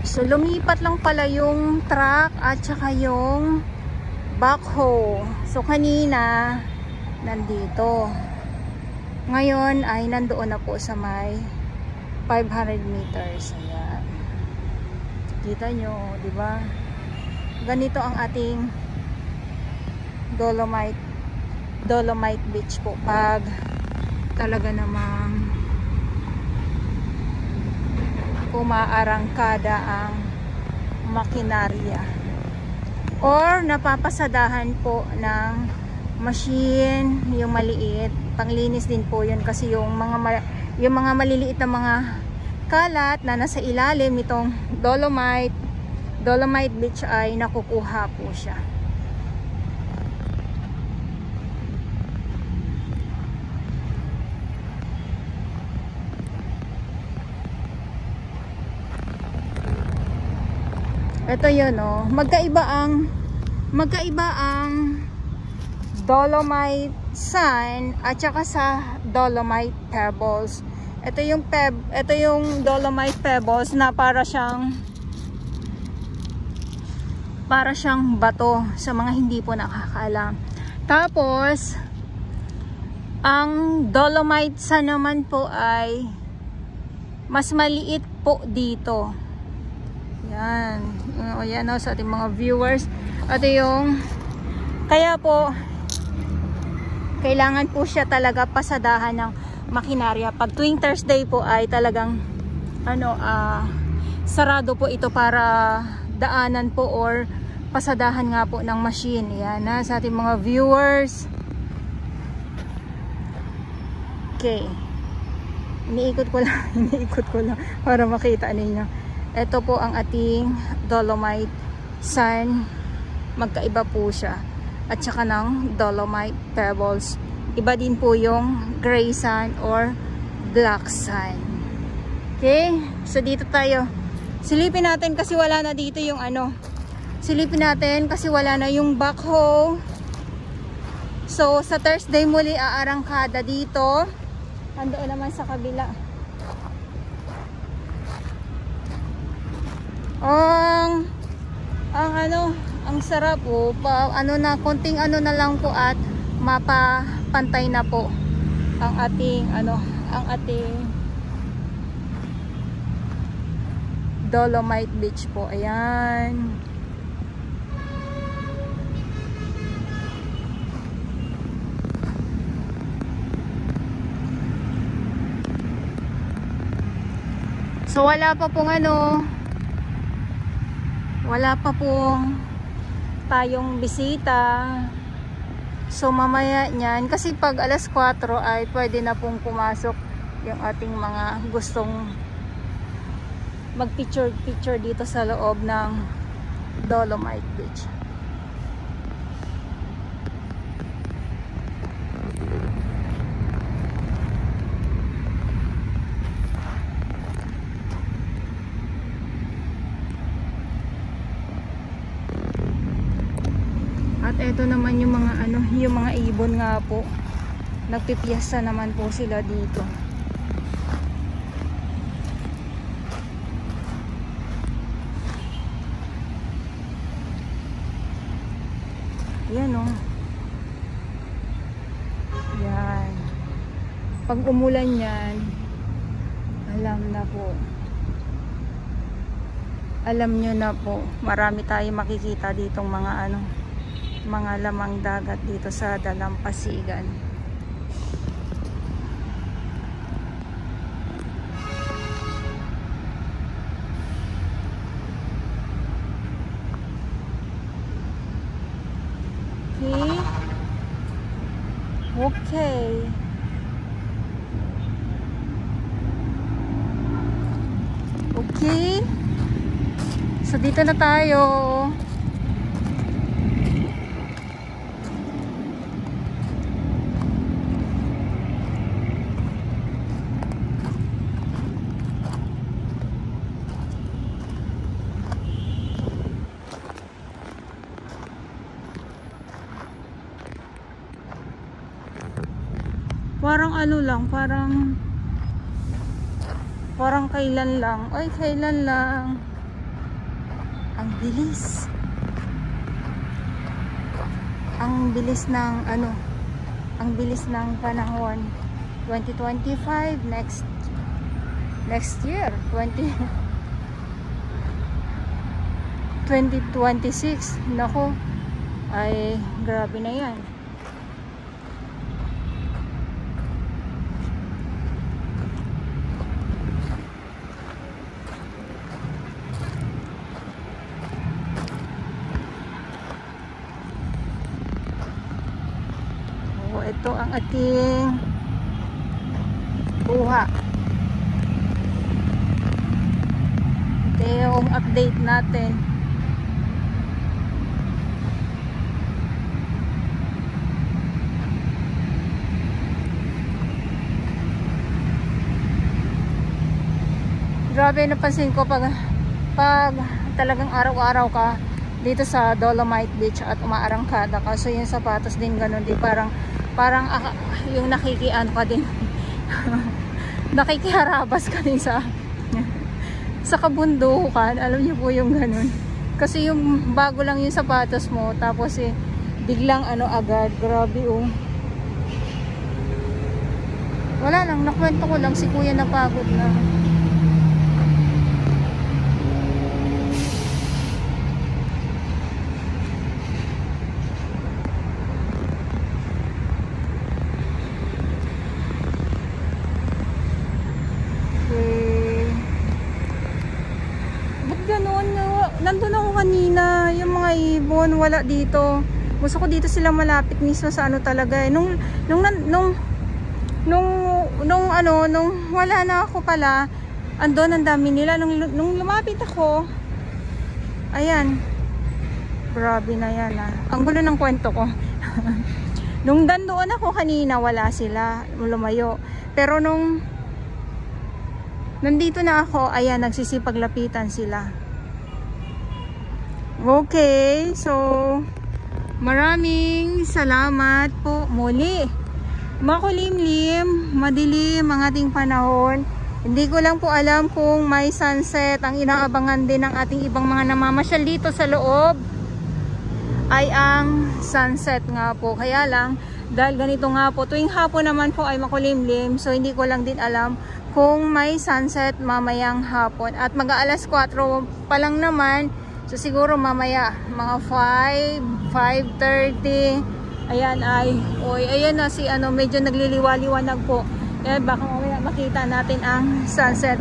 So lumipat lang pala yung truck at saka yung backhoe. So kanina nandito. Ngayon ay nandoon na po sa may 500 meters. Ayan. Kita nyo, di ba? Ganito ang ating Dolomite Beach po pag talaga namang umaarangkada ang makinarya or napapasadahan po ng machine, yung maliit. Panglinis din po yun kasi yung mga maliliit na mga kalat na nasa ilalim nitong Dolomite Beach ay nakukuha po siya. Ito yun, oh. Magkaiba ang Dolomite Sand at saka sa Dolomite Pebbles. Ito yung Dolomite Pebbles na para siyang bato sa mga hindi po nakakaalam. Tapos ang Dolomite Sand naman po ay mas maliit po dito. Yan. O yan o sa ating mga viewers. Ito yung kaya po kailangan po siya talaga pasadahan ng makinarya. Pag tuwing Thursday po ay talagang sarado po ito para daanan po or pasadahan nga po ng machine. Yan na sa ating mga viewers. Okay. Iniikot ko lang para makita ninyo. Ito po ang ating Dolomite Sand. Magkaiba po siya. At saka ng Dolomite Pebbles. Iba din po yung gray sand or black sand. Okay? So dito tayo. Silipin natin kasi wala na dito yung Silipin natin kasi wala na yung backhoe. So sa Thursday muli aarangkada dito. Andoon naman sa kabila. Ang sarap po, konting na lang po at mapapantay na po ang ating Dolomite Beach po. Ayan. So wala pa pong tayong bisita. So mamaya niyan kasi pag alas 4 ay pwede na pong pumasok yung ating mga gustong mag-picture dito sa loob ng Dolomite Beach. At eto naman yung mga ibon nga po. Nagpipiyesta naman po sila dito. Yan o. Yan. Pag umulan yan, alam nyo na po, marami tayong makikita ditong mga lamang dagat dito sa Dalampasigan. Okay. So dito na tayo. Parang parang kailan lang. Ang bilis. Ang bilis ng ano, ang bilis ng panahon. 2025 next year 2026. Nako, ay grabe na yan. Ito ang ating buha. Ito yung update natin. Grabe, napansin ko pag talagang araw-araw ka dito sa Dolomite Beach at umaarangkada ka, so yung sapatos din ganun din, parang yung nakikian pa din nakikiharabas ka din sa kabundukan. Alam niyo po yung ganun, kasi yung bago lang yung sapatos mo, tapos biglang ano agad. Grabe oh. Wala lang, nakwento ko lang, si kuya napagod na. Nandun ako kanina, yung mga ibon wala dito. Gusto ko dito sila malapit mismo sa ano talaga eh. Nung wala na ako pala, andun ang dami nila. Nung lumapit ako, ayan, grabe na yan ah. Ang gulo ng kwento ko. Nung dandoon ako kanina, wala sila, lumayo. Pero nung nandito na ako, ayan, nagsisipaglapitan sila. Okay, so maraming salamat po muli. Makulimlim, madilim ang ating panahon. Hindi ko lang po alam kung may sunset. Ang inaabangan din ng ating ibang mga namamasyal dito sa loob ay ang sunset nga po. Kaya lang, dahil ganito nga po, tuwing hapon naman po ay makulimlim. So hindi ko lang din alam kung may sunset mamayang hapon. At mag-aalas 4 pa lang naman. So siguro mamaya mga 5:30. Ayan ayan na si ano, medyo nagliliwaliwanag po. Kaya baka mamaya makita natin ang sunset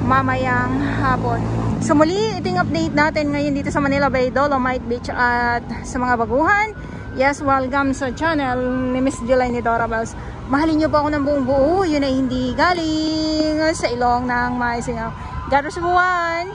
mamayang hapon. So muli, iting update natin ngayon dito sa Manila Bay, Dolomite Beach. At sa mga baguhan, yes, welcome sa channel ni Miss July ni Dora Bells. Mahalin nyo po ako ng buong buo. Yun ay hindi galing sa ilong ng Maisingaw. God bless everyone.